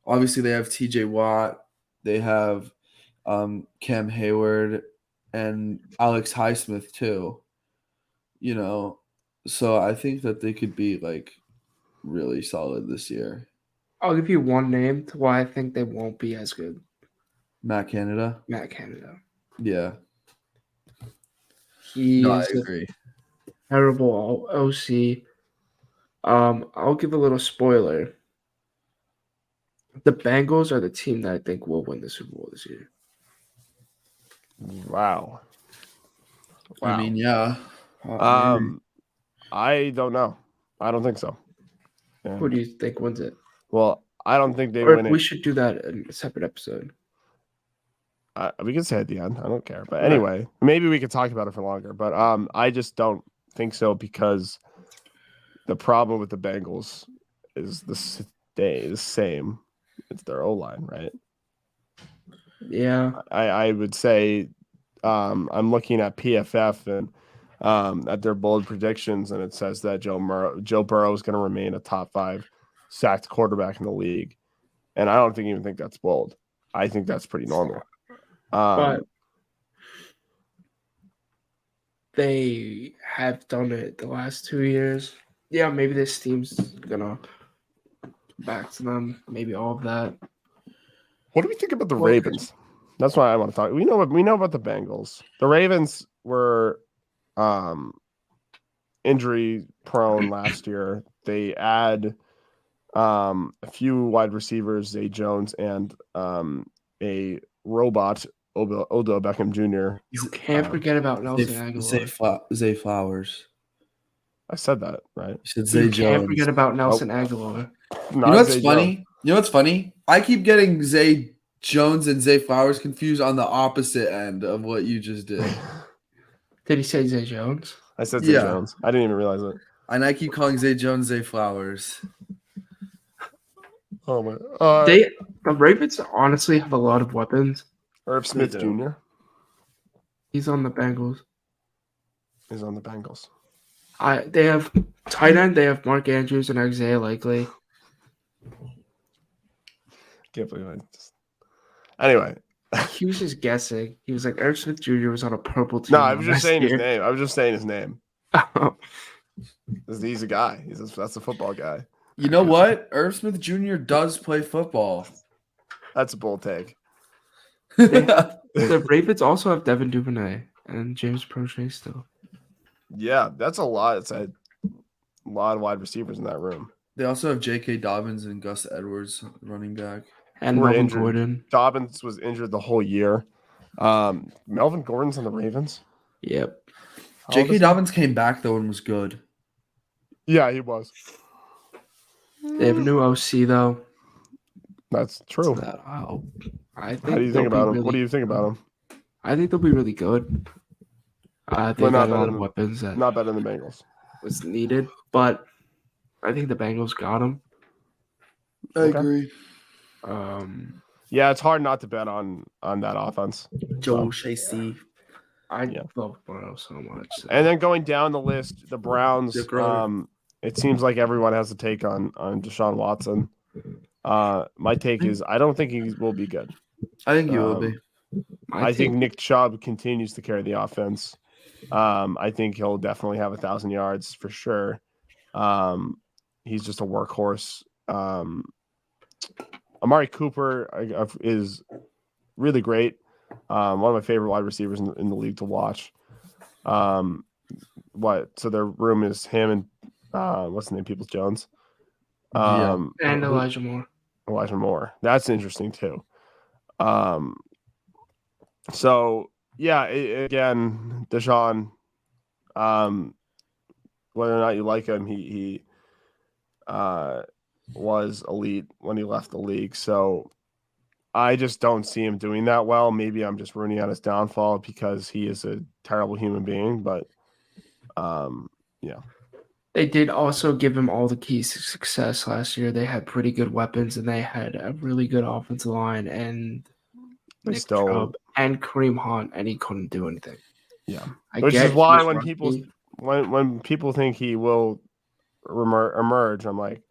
obviously they have TJ Watt. They have Cam Hayward and Alex Highsmith too. So I think that they could be like really solid this year. I'll give you one name to why I think they won't be as good. Matt Canada. Yeah. I agree. Terrible OC. I'll give a little spoiler. The Bengals are the team that I think will win the Super Bowl this year. Wow. I mean, yeah. I don't know. I don't think so. Yeah. Who do you think wins it? Well, I don't think they Or win we it. should do that in a separate episode. We can say at the end. I don't care. But Right. anyway, maybe we could talk about it for longer. But I just don't think so because the problem with the Bengals is the same. It's their O-line, right? Yeah. I would say I'm looking at PFF and at their bold predictions, and it says that Joe Burrow is going to remain a top 5 sacked quarterback in the league, and I don't even think that's bold. I think that's pretty normal. But they have done it the last 2 years. Yeah, maybe this team's gonna back to them. Maybe all of that. What do we think about the Well, Ravens? That's why I want to talk. We know about the Bengals. The Ravens were injury prone last year. They add a few wide receivers, Zay Jones and a robot, Odell Beckham Jr. You can't forget about Nelson Aguilar. Zay Flowers. I said that, right? You said You Zay can't Jones. forget about Nelson Aguilar. You know what's funny? You know what's funny? I keep getting Zay Jones and Zay Flowers confused on the opposite end of what you just did. Did he say Zay Jones? I said Zay Jones. I didn't even realize it. And I keep calling Zay Jones Zay Flowers. Oh my! The Ravens honestly have a lot of weapons. Irv Smith Jr. He's on the Bengals. is on the Bengals. They have tight end. They have Mark Andrews and Isaiah Likely. Can't believe I just... Anyway. He was just guessing. He was like, Irv Smith Jr. was on a purple team. No, I was just saying his name. I was just saying his name. Oh. He's a guy. That's a football guy. You know what? Irv Smith Jr. does play football. That's a bold take. The Ravens also have Devin Duvernay and James Prochet still. Yeah, that's a lot. It's a lot of wide receivers in that room. They also have J.K. Dobbins and Gus Edwards running back. And Melvin Gordon. Dobbins was injured the whole year. Melvin Gordon's on the Ravens. Yep. J.K. Dobbins came back though and was good. Yeah, he was. They have a new OC though. That's true. How do you think about him? What do you think about him? I think they'll be really good. They got a lot of weapons that not better than the Bengals. Was needed, but I think the Bengals got him. I agree. Yeah, it's hard not to bet on that offense. Joe Chasey. I love Burrow so much. So. And then going down the list, the Browns. It seems like everyone has a take on Deshaun Watson. My take is I don't think he will be good. I think he will be. I think Nick Chubb continues to carry the offense. I think he'll definitely have 1,000 yards for sure. He's just a workhorse. Amari Cooper is really great. One of my favorite wide receivers in the league to watch. So their room is him and what's the name? Peoples Jones. And Elijah Moore. Elijah Moore. That's interesting too. So yeah, again, Deshaun. Whether or not you like him, he was elite when he left the league. So I just don't see him doing that well. Maybe I'm just ruining out his downfall because he is a terrible human being. But yeah. They did also give him all the keys to success last year. They had pretty good weapons, and they had a really good offensive line and Nick Chubb and Kareem Hunt, and he couldn't do anything. Yeah, which is why when people think he will emerge, I'm like,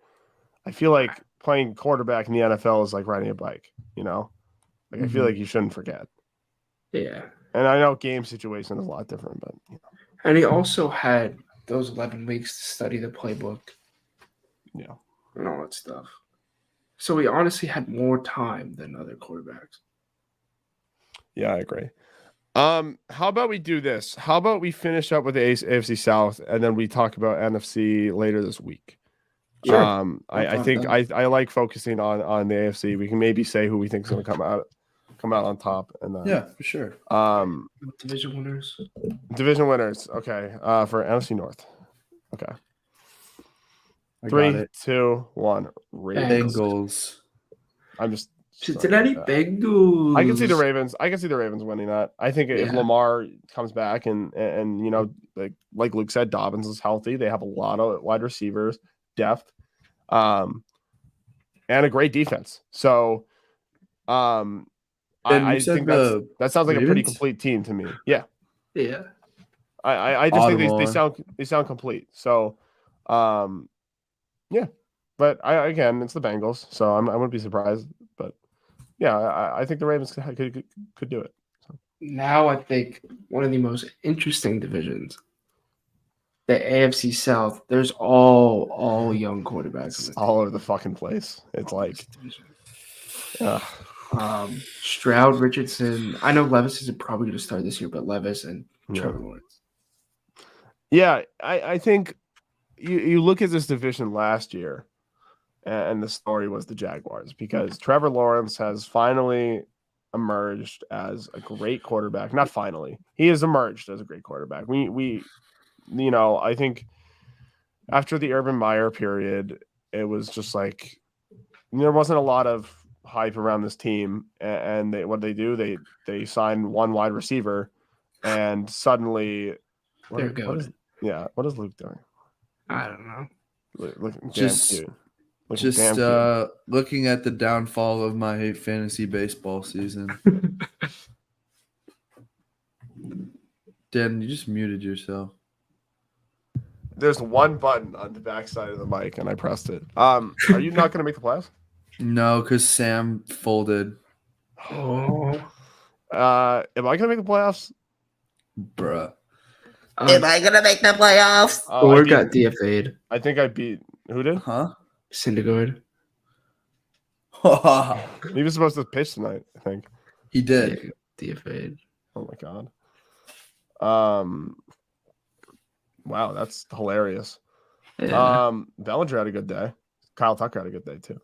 I feel like playing quarterback in the NFL is like riding a bike. You know, like I feel like you shouldn't forget. Yeah, and I know game situation is a lot different, but you know. And he also had those 11 weeks to study the playbook. Yeah. And all that stuff. So he honestly had more time than other quarterbacks. Yeah, I agree. How about we do this? How about we finish up with the AFC South and then we talk about NFC later this week? Sure. I think I like focusing on the AFC. We can maybe say who we think is going to come come out on top. And then, Yeah, for sure. Division winners. Division winners. Okay. For NFC North. Okay. I got 3, it. 2, 1. Ravens. Bengals. I'm just Cincinnati Bengals. I can see the Ravens. I can see the Ravens winning that. I think if Yeah. Lamar comes back and you know, like Luke said, Dobbins is healthy. They have a lot of wide receivers, depth, and a great defense. So, Ben, I you said think the that sounds like a pretty Ravens? complete team to me. Yeah, Yeah. I just think they Baltimore. sound complete. So, yeah. But again, it's the Bengals, so I wouldn't be surprised. But yeah, I think the Ravens could do it. Now I think one of the most interesting divisions, the AFC South. There's all young quarterbacks. It's in all over the fucking place. It's like, this division. uh, Stroud, Richardson. I know Levis isn't probably going to start this year, but Levis and Yeah. Trevor Lawrence. yeah, I think you look at this division last year, and the story was the Jaguars because Trevor Lawrence has finally emerged as a great quarterback. Not finally, he has emerged as a great quarterback. We you know, I think after the Urban Meyer period, it was just like there wasn't a lot of hype around this team, and what they do, they sign one wide receiver, and suddenly, They're what good. is Luke doing? I don't know. Look damn Just- cute. Looking Just damn cute. looking at the downfall of my fantasy baseball season. Dan, you just muted yourself. There's one button on the backside of the mic, and I pressed it. Are you not going to make the playoffs? No, because Sam folded. Oh. Am I going to make the playoffs? Bruh. Am I gonna make the playoffs? Oh, Or got DFA'd. I think I beat. Who did? Huh? Syndergaard. He was supposed to pitch tonight, I think. He did. Yeah, DFA'd. Oh my god. Wow, that's hilarious. Yeah. Bellinger had a good day. Kyle Tucker had a good day too.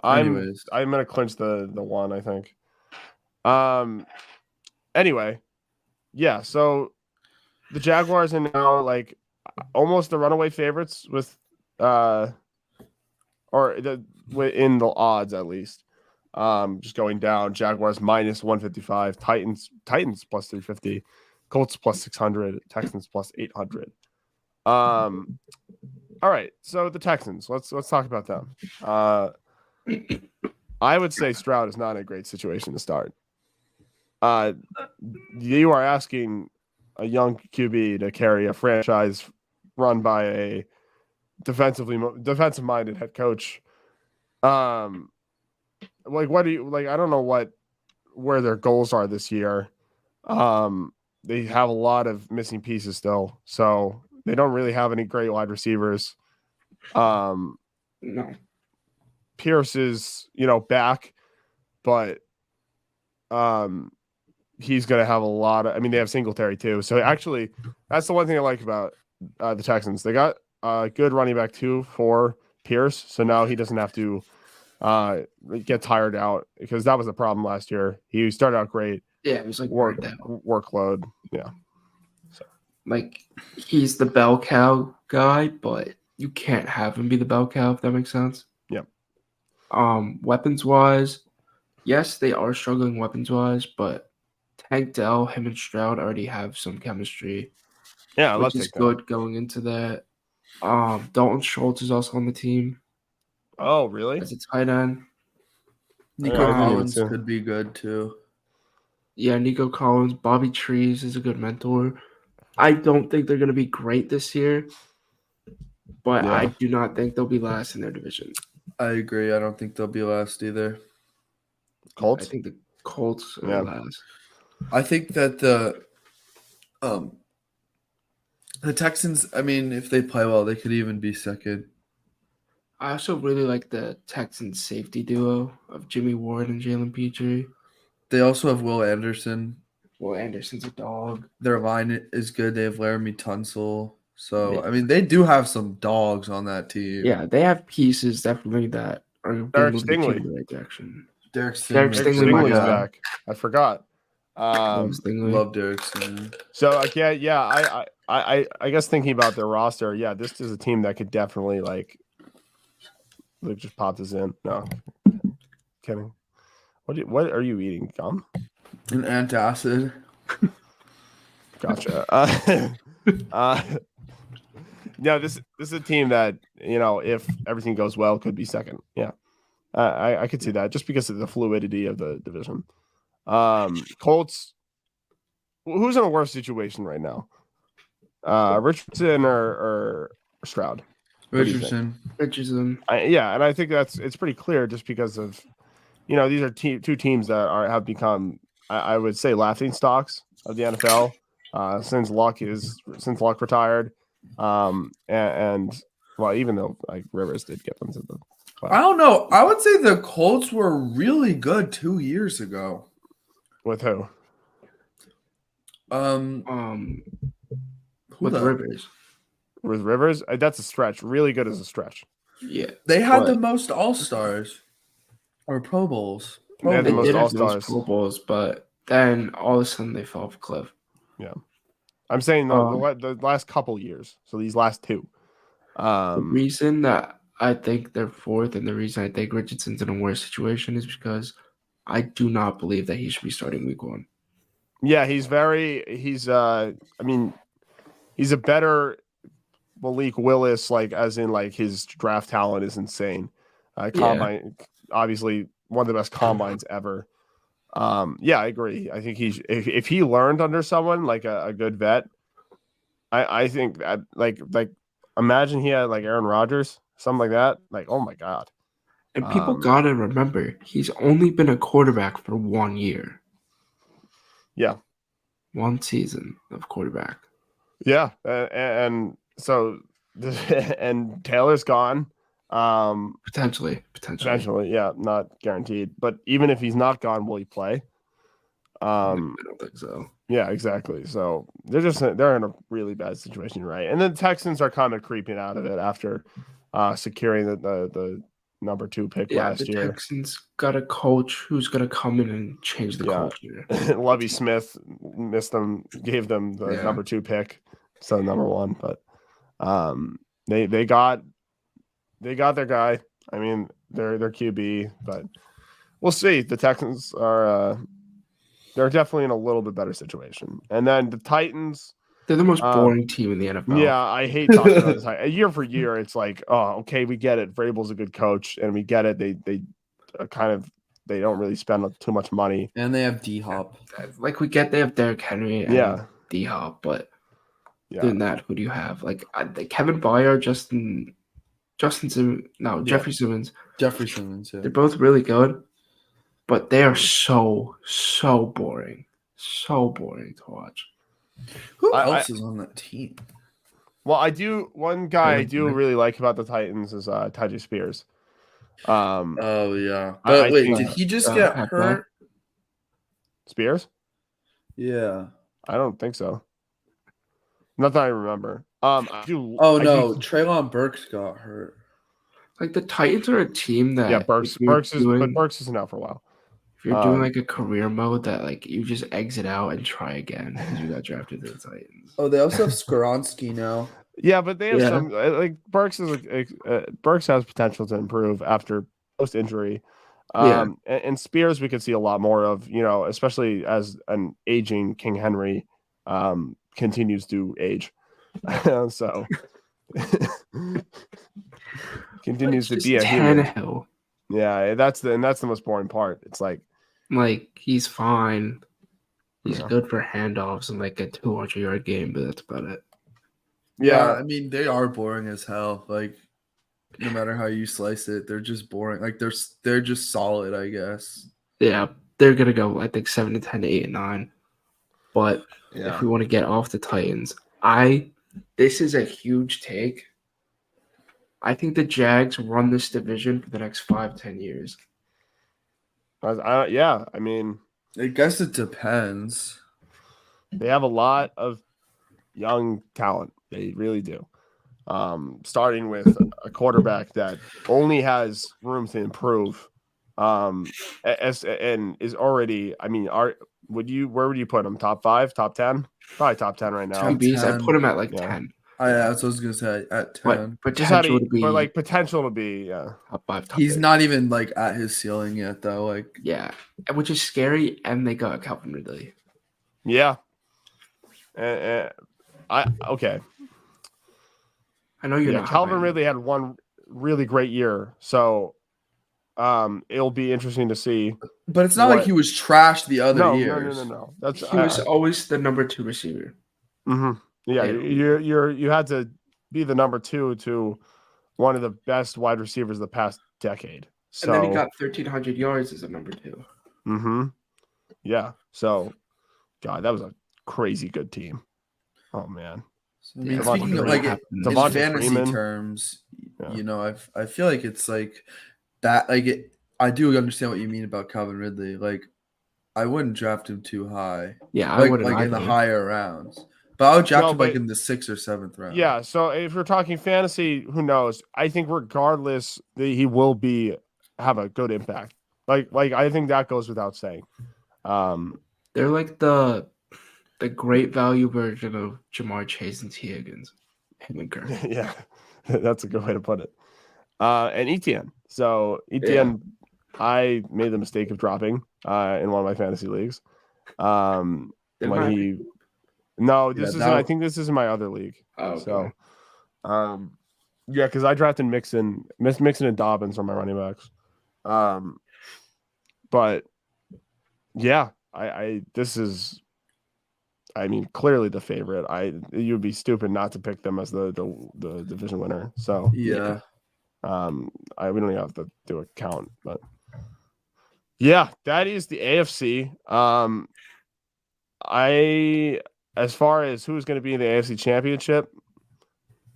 Anyways. I'm gonna clinch the one, I think. Anyway, yeah. So the Jaguars are now like almost the runaway favorites with in the odds at least. Just going down. Jaguars minus 155, Titans plus 350, Colts plus 600, Texans plus 800. All right, so the Texans. Let's talk about them. I would say Stroud is not in a great situation to start. You are asking a young QB to carry a franchise run by a defensive-minded head coach. Like, what do you like? I don't know where their goals are this year. They have a lot of missing pieces still, so they don't really have any great wide receivers. No. Pierce is, back, but he's going to have a lot of. I mean, they have Singletary too, so actually, that's the one thing I like about the Texans. They got a good running back too for Pierce, so now he doesn't have to get tired out because that was the problem last year. He started out great. Yeah, it was like workload. Yeah. So like he's the bell cow guy, but you can't have him be the bell cow if that makes sense. Yep. Weapons wise, yes, they are struggling weapons wise, but Tank Dell, him and Stroud already have some chemistry. Yeah, which is good going into that. Dalton Schultz is also on the team. Oh, really? As a tight end. Nico Collins could be good too. Yeah, Nico Collins. Bobby Trees is a good mentor. I don't think they're going to be great this year, but I do not think they'll be last in their division. I agree. I don't think they'll be last either. Colts? I think the Colts are last. I think that the Texans, I mean, if they play well, they could even be second. I also really like the Texans safety duo of Jimmy Ward and Jalen Petrie. They also have Will Anderson. Will Anderson's a dog. Their line is good. They have Laramie Tunsil. So, I mean, they do have some dogs on that team. Yeah, they have pieces definitely that are Derek moving the team Stingley. in the right direction. Derek Derek Stingley. Stingley might Stingley's go. back. I forgot. Love Derek Stingley. So I guess thinking about their roster, yeah, this is a team that could definitely like just pop this in. No, kidding. What are you eating? Gum? An antacid. Gotcha. No, this is a team that if everything goes well, could be second. Yeah, I could see that just because of the fluidity of the division. Colts. Who's in a worse situation right now? Richardson or Stroud? What do you think? Richardson. Yeah, and I think it's pretty clear just because of these are two teams that have become I would say laughing stocks of the NFL since Luck retired, and well, even though like Rivers did get them to the playoffs. I don't know. I would say the Colts were really good 2 years ago. With who? With Rivers. With Rivers, that's a stretch. Really good as a stretch. Yeah, They had the most All-Stars or Pro Bowls. They had the most did have All-Stars. Pro Bowls, but then all of a sudden they fell off a cliff. Yeah, I'm saying the last couple years. So these last two. The reason that I think they're fourth, and the reason I think Richardson's in a worse situation is because I do not believe that he should be starting week 1. Yeah, he's a better Malik Willis, like as in like his draft talent is insane. Combine, obviously one of the best combines ever. Yeah, I agree. I think if he learned under someone like a good vet, I think that like imagine he had like Aaron Rodgers, something like that. Like, oh my God. And people gotta remember, he's only been a quarterback for 1 year. Yeah. 1 season of quarterback. Yeah. And so, and Taylor's gone. Potentially. Yeah. Not guaranteed. But even if he's not gone, will he play? I don't think so. Yeah, exactly. So they're in a really bad situation, right? And then the Texans are kind of creeping out of it after securing the number 2 pick last year. The Texans got a coach who's gonna come in and change the culture. Lovie Smith gave them the number 2 pick, so number 1. But they got their guy. I mean, their QB, but we'll see. The Texans are they're definitely in a little bit better situation. And then the Titans. They're the most boring team in the NFL. Yeah, I hate talking about this. Year for year, it's like, oh, okay, we get it. Vrabel's a good coach, and we get it. They they don't really spend too much money, and they have D-Hop. Like we get, they have Derrick Henry and D-Hop, but than that, who do you have? Like Kevin Byard, Jeffrey Simmons. Jeffrey Simmons. Yeah. They're both really good, but they are so boring, so boring to watch. Who else is on that team? Well, one guy I do really like about the Titans is Tajay Spears. Oh yeah. But wait, did he just get hurt? Spears? Yeah. I don't think so. Not that I remember. Treylon Burks got hurt. Like the Titans are a team that Burks isn't out for a while. If you're doing like a career mode that like you just exit out and try again because you got drafted to the Titans. Oh, they also have Skoronski now. Yeah, but they have some like Burks has potential to improve after post injury. And Spears we could see a lot more of, especially as an aging King Henry continues to age. So continues to be a Tannehill. Yeah, that's the most boring part. It's like he's fine. He's good for handoffs and like a 200-yard game, but that's about it. Yeah, I mean they are boring as hell. Like no matter how you slice it, they're just boring. Like they're just solid, I guess. Yeah, they're gonna go. I think 7-10, 8-9. But if we want to get off the Titans, this is a huge take. I think the Jags run this division for the next 5-10 years. I mean, I guess it depends. They have a lot of young talent. They really do. Starting with a quarterback that only has room to improve and is already. I mean, where would you put him? Top 5, top 10? Probably top 10 right now. Top QBs, I 10. put him at like Yeah. 10. That's what I was gonna say at 10. But Just how potential to, to be but like potential to be, top 5, top He's 8. not even like at his ceiling yet, though. Like, Yeah, which is scary. And they got Calvin Ridley. yeah. Okay. I know you're Yeah, not. Calvin high. Ridley had one really great year, so it'll be interesting to see. but it's not like he was trashed the other years. No. That's He was always the number 2 receiver. Yeah, Yeah. you had to be the number 2 to one of the best wide receivers of the past decade. So, And then he got 1,300 yards as a number 2. Yeah. So, God, that was a crazy good team. Oh man. So, I mean, Devontae speaking of Freeman. like in Devontae fantasy Freeman. terms, Yeah. I feel like it's like that. Like I do understand what you mean about Calvin Ridley. Like I wouldn't draft him too high. Yeah, I like wouldn't in the either. higher rounds. But I would draft him but- like in the 6th or 7th round. Yeah. So if we're talking fantasy, who knows? I think regardless, he will have a good impact. Like I think that goes without saying. They're like the great value version of Jamar Chase and T. Higgins. Him and Kirk. Yeah, that's a good way to put it. And ETN. So ETN, I made the mistake of dropping in one of my fantasy leagues. When he, no, this isn't. I think this is in my other league. Oh, okay. So, yeah, because I drafted Mixon and Dobbins on my running backs. But yeah, this is. I mean, clearly the favorite. You'd be stupid not to pick them as the division winner. So Yeah. we don't even have to do a count, but yeah, that is the AFC. As far as who's going to be in the AFC Championship,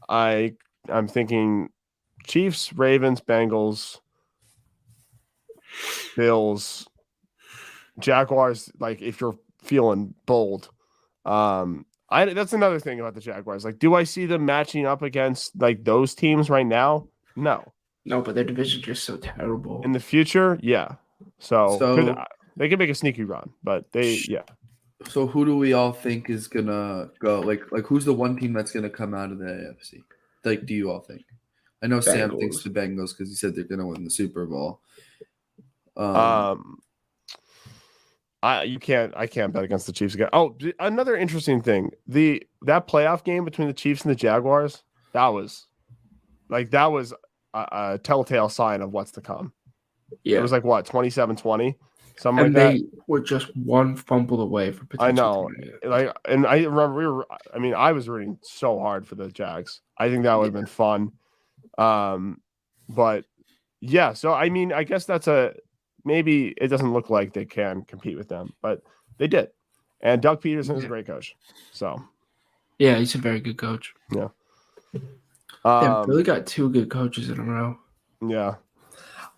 I'm thinking Chiefs, Ravens, Bengals, Bills, Jaguars. Like if you're feeling bold. That's another thing about the Jaguars. Like, do I see them matching up against like those teams right now? No, but their division's just so terrible. In the future, yeah. So they can make a sneaky run, but yeah. So who do we all think is gonna go? Like who's the one team that's gonna come out of the AFC? Like, do you all think? I know Sam thinks the Bengals because he said they're gonna win the Super Bowl. I can't bet against the Chiefs again. Oh, another interesting thing. That playoff game between the Chiefs and the Jaguars, that was a telltale sign of what's to come. Yeah. It was like what, 27-20? Something like that. And they were just one fumble away from potential. I know. And I remember I was rooting so hard for the Jags. I think that would have been fun. But yeah, so I mean, I guess maybe it doesn't look like they can compete with them, but they did. And Doug Peterson is a great coach. So yeah, he's a very good coach. Yeah. They've really got 2 good coaches in a row. Yeah.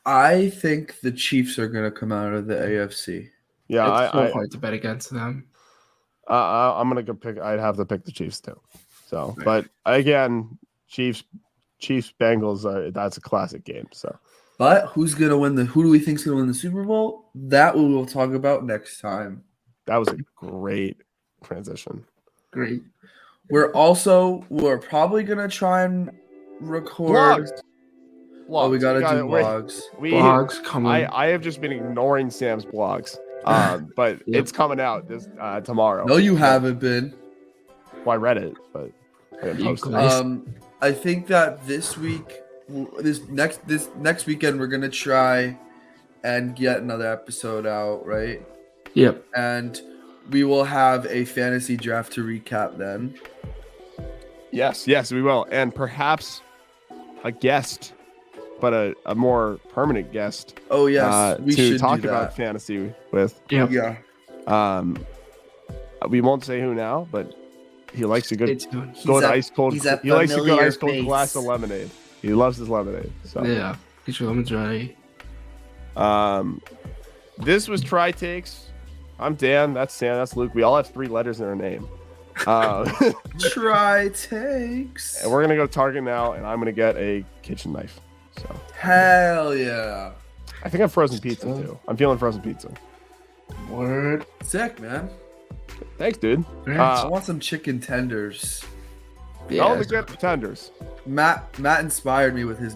I think the Chiefs are going to come out of the AFC. Yeah, it's so hard to bet against them. I'm going to go pick. I'd have to pick the Chiefs too. So, but again, Chiefs, Bengals. That's a classic game. So, but who's going to win who do we think is going to win the Super Bowl? That we will talk about next time. That was a great transition. Great. We're probably going to try and record. Vlogs. Oh, we gotta do vlogs. Vlogs coming. I have just been ignoring Sam's blogs, but it's coming out this tomorrow. No, you haven't been. Well, I read it, but I didn't post it. I think that this next weekend we're gonna try and get another episode out, right? Yep. And we will have a fantasy draft to recap then. Yes, we will, and perhaps a guest. But a more permanent guest. Oh yes, we to should talk do that. about fantasy with. Yep. Yeah. We won't say who now, but he likes a good ice cold. He likes a good ice cold face. glass of lemonade. He loves his lemonade. So yeah, get your lemons ready. This was Try Takes. I'm Dan. That's Sam. That's Luke. We all have 3 letters in our name. Try Takes. And we're gonna go Target now, and I'm gonna get a kitchen knife. So hell yeah. I think I'm frozen pizza too. I'm feeling frozen pizza. Word. Sick, man. Thanks, dude. I want some chicken tenders. Yeah. All the good pretenders. Matt inspired me with his